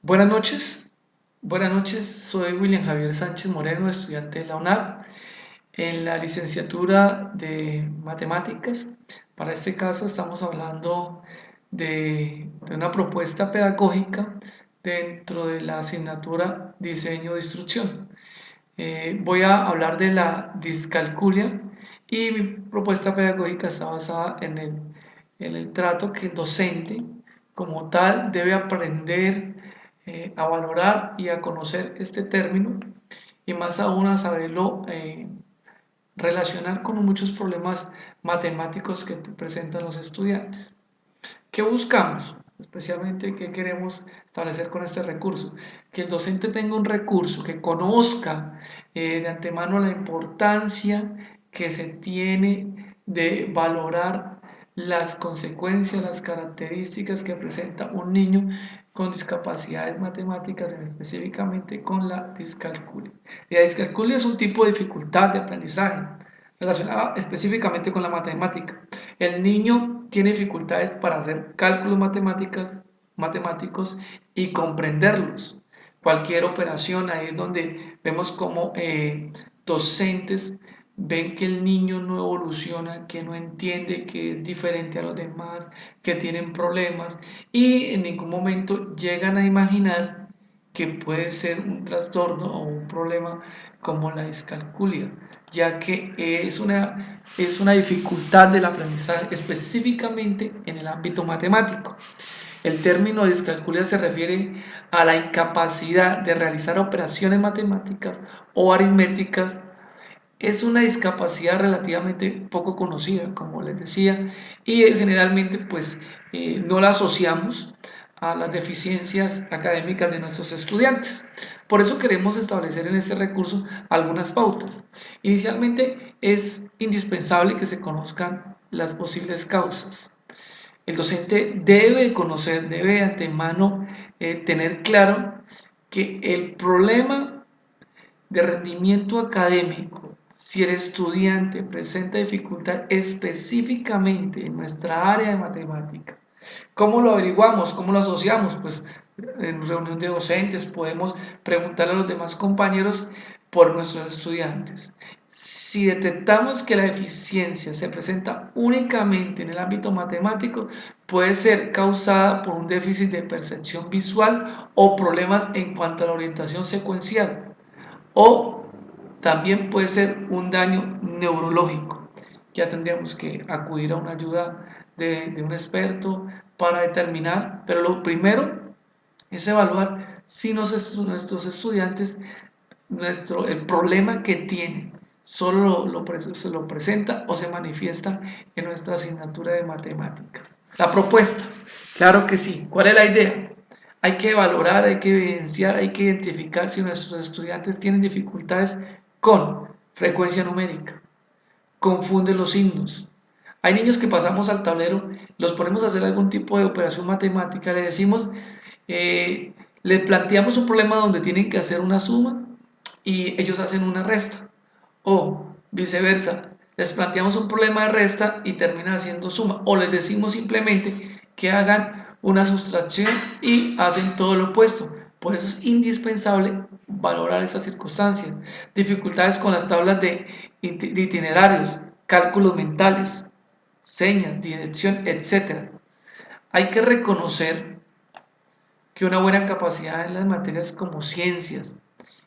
Buenas noches, soy William Javier Sánchez Moreno, estudiante de la UNAM en la licenciatura de Matemáticas. Para este caso estamos hablando de una propuesta pedagógica dentro de la asignatura Diseño de Instrucción. Voy a hablar de la discalculia y mi propuesta pedagógica está basada en el trato que el docente como tal debe aprender a valorar y a conocer este término y más aún a saberlo relacionar con muchos problemas matemáticos que presentan los estudiantes. ¿Qué buscamos? Especialmente, ¿qué queremos establecer con este recurso? Que el docente tenga un recurso, que conozca de antemano la importancia que se tiene de valorar las consecuencias, las características que presenta un niño con discapacidades matemáticas, específicamente con la discalculia. La discalculia es un tipo de dificultad de aprendizaje relacionada específicamente con la matemática. El niño tiene dificultades para hacer cálculos matemáticos y comprenderlos. Cualquier operación, ahí es donde vemos cómo docentes ven que el niño no evoluciona, que no entiende, que es diferente a los demás, que tienen problemas y en ningún momento llegan a imaginar que puede ser un trastorno o un problema como la discalculia, ya que es una dificultad del aprendizaje específicamente en el ámbito matemático. El término discalculia se refiere a la incapacidad de realizar operaciones matemáticas o aritméticas. Es una discapacidad relativamente poco conocida, como les decía, y generalmente pues no la asociamos a las deficiencias académicas de nuestros estudiantes. Por eso queremos establecer en este recurso algunas pautas. Inicialmente es indispensable que se conozcan las posibles causas. El docente debe conocer, debe de antemano tener claro que el problema de rendimiento académico, si el estudiante presenta dificultad específicamente en nuestra área de matemática, ¿cómo lo averiguamos? ¿Cómo lo asociamos? Pues en reunión de docentes podemos preguntarle a los demás compañeros por nuestros estudiantes. Si detectamos que la deficiencia se presenta únicamente en el ámbito matemático, puede ser causada por un déficit de percepción visual o problemas en cuanto a la orientación secuencial. O también puede ser un daño neurológico. Ya tendríamos que acudir a una ayuda de un experto para determinar, pero lo primero es evaluar si nuestros estudiantes, el problema que tienen, solo se lo presenta o se manifiesta en nuestra asignatura de matemáticas. La propuesta, claro que sí. ¿Cuál es la idea? Hay que valorar, hay que evidenciar, hay que identificar si nuestros estudiantes tienen dificultades con frecuencia numérica, confunden los signos. Hay niños que pasamos al tablero, los ponemos a hacer algún tipo de operación matemática, le decimos, le planteamos un problema donde tienen que hacer una suma y ellos hacen una resta. O viceversa, les planteamos un problema de resta y terminan haciendo suma. O les decimos simplemente que hagan una sustracción y hacen todo lo opuesto. Por eso es indispensable valorar esas circunstancias. Dificultades con las tablas de itinerarios, cálculos mentales, señas, dirección, etc. Hay que reconocer que una buena capacidad en las materias como ciencias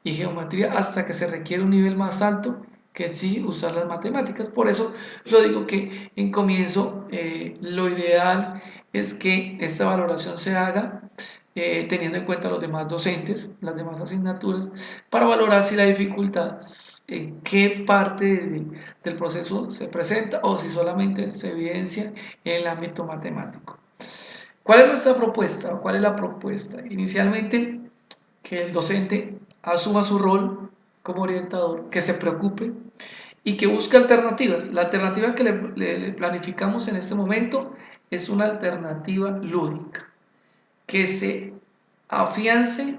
y geometría hasta que se requiere un nivel más alto que exige usar las matemáticas. Por eso lo digo que en comienzo lo ideal es que esta valoración se haga teniendo en cuenta los demás docentes, las demás asignaturas, para valorar si la dificultad en qué parte del proceso se presenta o si solamente se evidencia en el ámbito matemático. ¿Cuál es nuestra propuesta? ¿Cuál es la propuesta? Inicialmente, que el docente asuma su rol como orientador, que se preocupe y que busque alternativas. La alternativa que le planificamos en este momento es una alternativa lúdica, que se afiance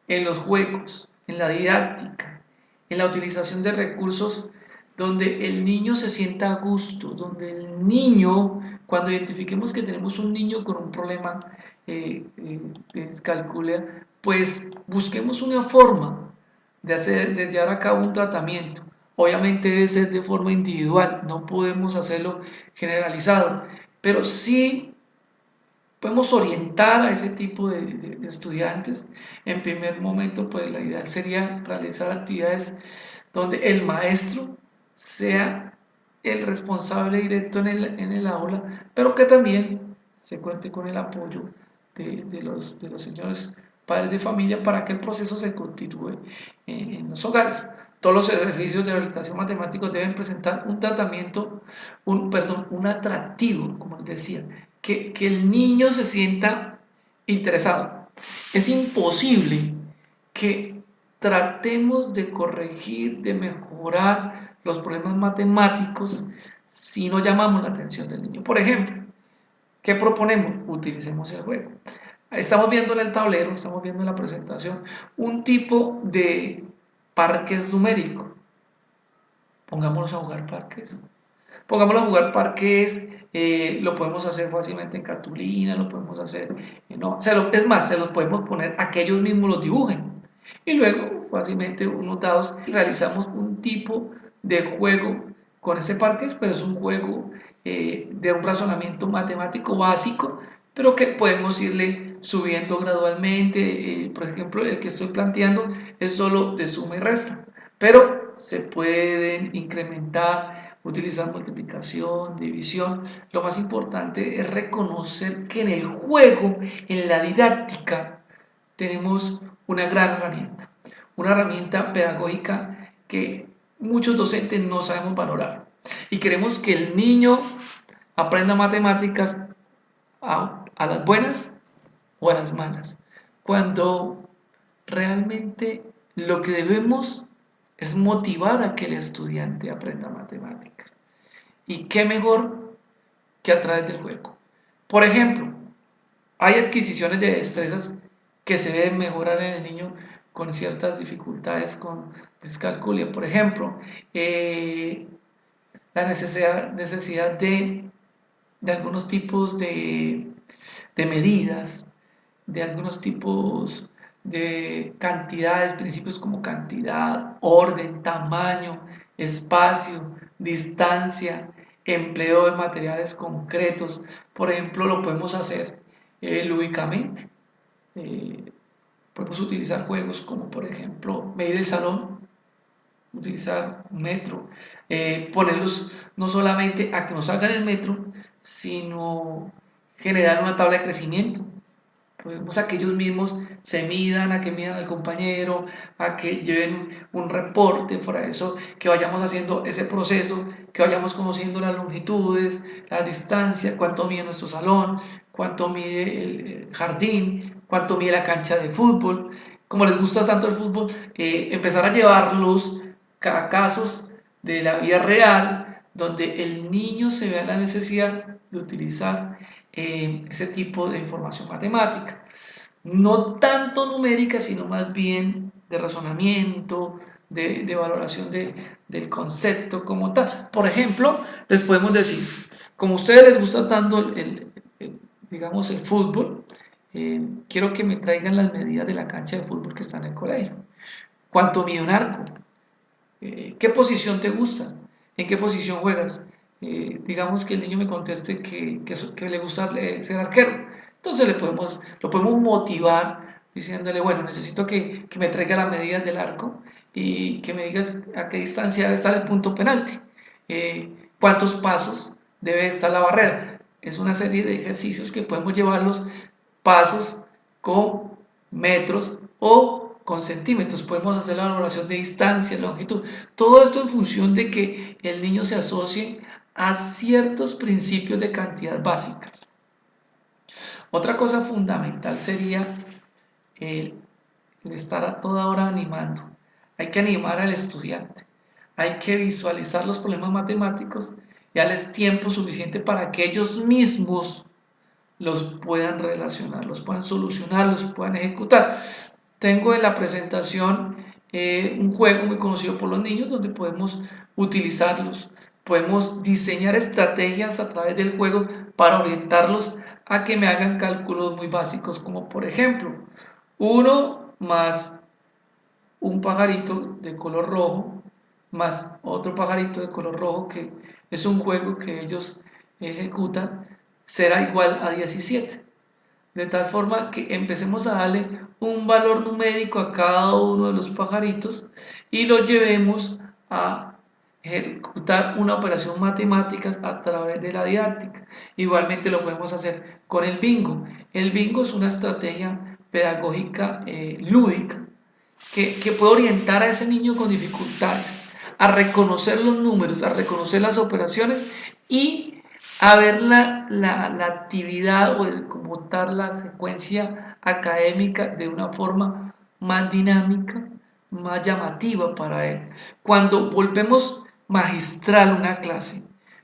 en los juegos, en la didáctica, en la utilización de recursos donde el niño se sienta a gusto, donde el niño, cuando identifiquemos que tenemos un niño con un problema, de discalculia, pues busquemos una forma de llevar a cabo un tratamiento. Obviamente debe ser de forma individual, no podemos hacerlo generalizado, pero sí podemos orientar a ese tipo de estudiantes. En primer momento, pues la idea sería realizar actividades donde el maestro sea el responsable directo en el aula, pero que también se cuente con el apoyo de los señores padres de familia para que el proceso se continúe en los hogares. Todos los servicios de rehabilitación matemáticos deben presentar un tratamiento, perdón, un atractivo, como les decía, que el niño se sienta interesado. Es imposible que tratemos de corregir, de mejorar los problemas matemáticos si no llamamos la atención del niño. Por ejemplo, ¿qué proponemos? Utilicemos el juego. Estamos viendo en el tablero, estamos viendo en la presentación, un tipo de parques numéricos. Pongámonos a jugar parques. Pongámoslo a jugar parques, lo podemos hacer fácilmente en cartulina, lo podemos hacer, no, es más, se los podemos poner a que ellos mismos los dibujen. Y luego, fácilmente, unos dados, realizamos un tipo de juego con ese parques, pero es un juego de un razonamiento matemático básico, pero que podemos irle subiendo gradualmente. Por ejemplo, el que estoy planteando es solo de suma y resta, pero se pueden incrementar, utilizar multiplicación, división. Lo más importante es reconocer que en el juego, en la didáctica, tenemos una herramienta pedagógica que muchos docentes no sabemos valorar. Y queremos que el niño aprenda matemáticas a las buenas o a las malas, cuando realmente lo que debemos es motivar a que el estudiante aprenda matemáticas. ¿Y qué mejor que a través del juego? Por ejemplo, hay adquisiciones de destrezas que se deben mejorar en el niño con ciertas dificultades con discalculia. Por ejemplo, la necesidad de algunos tipos de medidas, de algunos tipos de cantidades, principios como cantidad, orden, tamaño, espacio, distancia, empleo de materiales concretos. Por ejemplo, lo podemos hacer lúdicamente. Eh, Podemos utilizar juegos como, por ejemplo, medir el salón, utilizar un metro, ponerlos no solamente a que nos hagan el metro, sino generar una tabla de crecimiento. Podemos a que ellos mismos se midan, a que midan al compañero, a que lleven un reporte, fuera de eso, que vayamos haciendo ese proceso, que vayamos conociendo las longitudes, la distancia, cuánto mide nuestro salón, cuánto mide el jardín, cuánto mide la cancha de fútbol. Como les gusta tanto el fútbol, empezar a llevarlos a casos de la vida real, donde el niño se vea la necesidad de utilizar ese tipo de información matemática. No tanto numérica, sino más bien de razonamiento, de valoración del concepto como tal. Por ejemplo, les podemos decir, como a ustedes les gusta tanto digamos, el fútbol, quiero que me traigan las medidas de la cancha de fútbol que está en el colegio. ¿Cuánto mide un arco? ¿Qué posición te gusta? ¿En qué posición juegas? Digamos que el niño me conteste que le gusta ser arquero. Entonces lo podemos motivar diciéndole, bueno, necesito que me traiga las medidas del arco y que me digas a qué distancia debe estar el punto penalti, cuántos pasos debe estar la barrera. Es una serie de ejercicios que podemos llevarlos pasos con metros o con centímetros. Podemos hacer la valoración de distancia, longitud. Todo esto en función de que el niño se asocie a ciertos principios de cantidad básicas. Otra cosa fundamental sería el estar a toda hora animando. Hay que animar al estudiante. Hay que visualizar los problemas matemáticos y darles tiempo suficiente para que ellos mismos los puedan relacionar, los puedan solucionar, los puedan ejecutar. Tengo en la presentación un juego muy conocido por los niños donde podemos utilizarlos, podemos diseñar estrategias a través del juego para orientarlos a que me hagan cálculos muy básicos, como por ejemplo, 1 más un pajarito de color rojo más otro pajarito de color rojo, que es un juego que ellos ejecutan, será igual a 17. De tal forma que empecemos a darle un valor numérico a cada uno de los pajaritos y lo llevemos a ejecutar una operación matemática a través de la didáctica. Igualmente lo podemos hacer con el bingo. El bingo es una estrategia pedagógica lúdica que puede orientar a ese niño con dificultades a reconocer los números, a reconocer las operaciones y a ver la actividad o el tal la secuencia académica de una forma más dinámica, más llamativa para él. Cuando volvemos magistral una clase,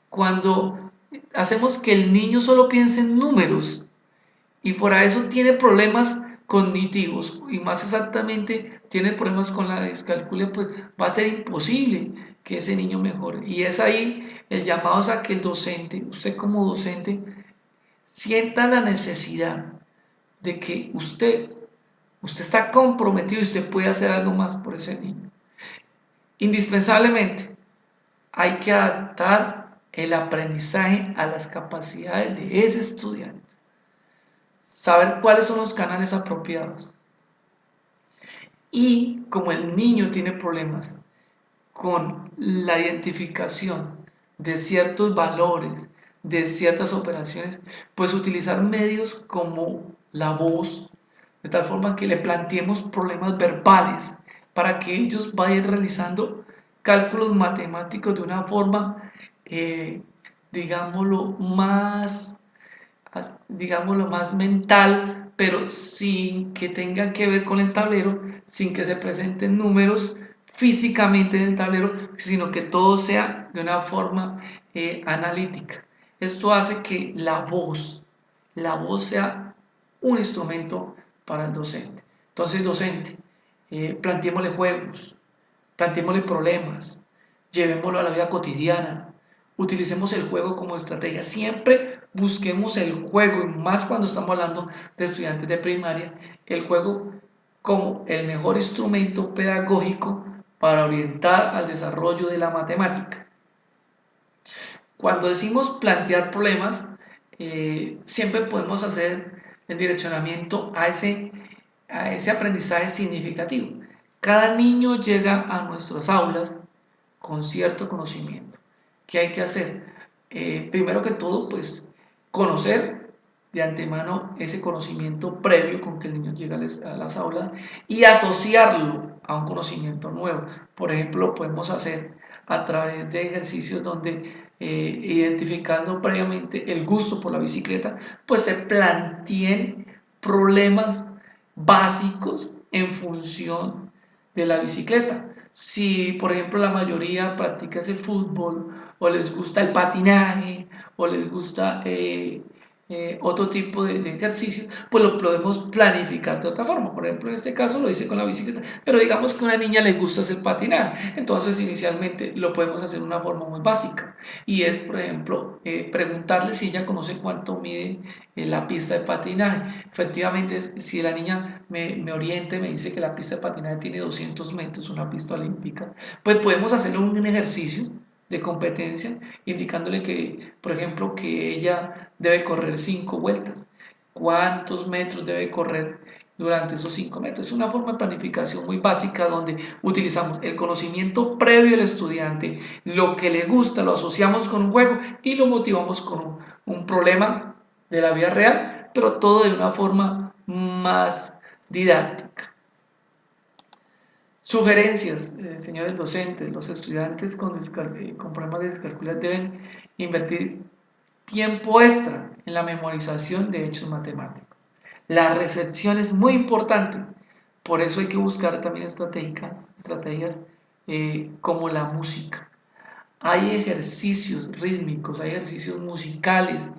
cuando hacemos que el niño solo piense en números y por eso tiene problemas cognitivos y más exactamente tiene problemas con la discalculia, pues va a ser imposible que ese niño mejore. Y es ahí el llamado a que el docente, usted como docente, sienta la necesidad de que usted está comprometido y usted puede hacer algo más por ese niño. Indispensablemente hay que adaptar el aprendizaje a las capacidades de ese estudiante. Saber cuáles son los canales apropiados. Y como el niño tiene problemas con la identificación de ciertos valores, de ciertas operaciones, pues utilizar medios como la voz, de tal forma que le planteemos problemas verbales para que ellos vayan realizando cálculos matemáticos de una forma, digámoslo, más mental, pero sin que tenga que ver con el tablero, sin que se presenten números físicamente en el tablero, sino que todo sea de una forma analítica. Esto hace que la voz sea un instrumento para el docente. Entonces, docente, planteémosle juegos, planteémosle problemas, llevémoslo a la vida cotidiana, utilicemos el juego como estrategia. Siempre busquemos el juego, y más cuando estamos hablando de estudiantes de primaria, el juego como el mejor instrumento pedagógico para orientar al desarrollo de la matemática. Cuando decimos plantear problemas, siempre podemos hacer el direccionamiento a ese aprendizaje significativo. Cada niño llega a nuestras aulas con cierto conocimiento. ¿Qué hay que hacer? Primero que todo, pues conocer de antemano ese conocimiento previo con que el niño llega a las aulas y asociarlo a un conocimiento nuevo. Por ejemplo, lo podemos hacer a través de ejercicios donde identificando previamente el gusto por la bicicleta, pues se planteen problemas básicos en función de la bicicleta. Si, por ejemplo, la mayoría practica el fútbol, o les gusta el patinaje, o les gusta otro tipo de ejercicio, pues lo podemos planificar de otra forma. Por ejemplo, en este caso lo hice con la bicicleta, pero digamos que a una niña le gusta hacer patinaje, entonces inicialmente lo podemos hacer de una forma muy básica, y es, por ejemplo, preguntarle si ella conoce cuánto mide la pista de patinaje. Efectivamente, si la niña me orienta y me dice que la pista de patinaje tiene 200 metros, una pista olímpica, pues podemos hacerle un ejercicio de competencia, indicándole que, por ejemplo, que ella debe correr 5 vueltas. ¿Cuántos metros debe correr durante esos 5 metros? Es una forma de planificación muy básica donde utilizamos el conocimiento previo del estudiante, lo que le gusta, lo asociamos con un juego y lo motivamos con un problema de la vida real, pero todo de una forma más didáctica. Sugerencias, señores docentes, los estudiantes con problemas de descalculia deben invertir tiempo extra en la memorización de hechos matemáticos. La recepción es muy importante, por eso hay que buscar también estrategias como la música. Hay ejercicios rítmicos, hay ejercicios musicales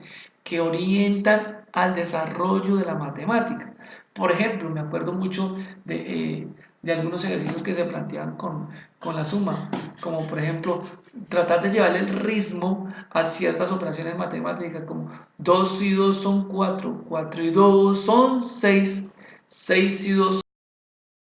que orientan al desarrollo de la matemática. Por ejemplo, me acuerdo mucho de algunos ejercicios que se planteaban con la suma, como por ejemplo tratar de llevarle el ritmo a ciertas operaciones matemáticas, como 2 y 2 son 4, 4 y 2 son 6, 6 y 2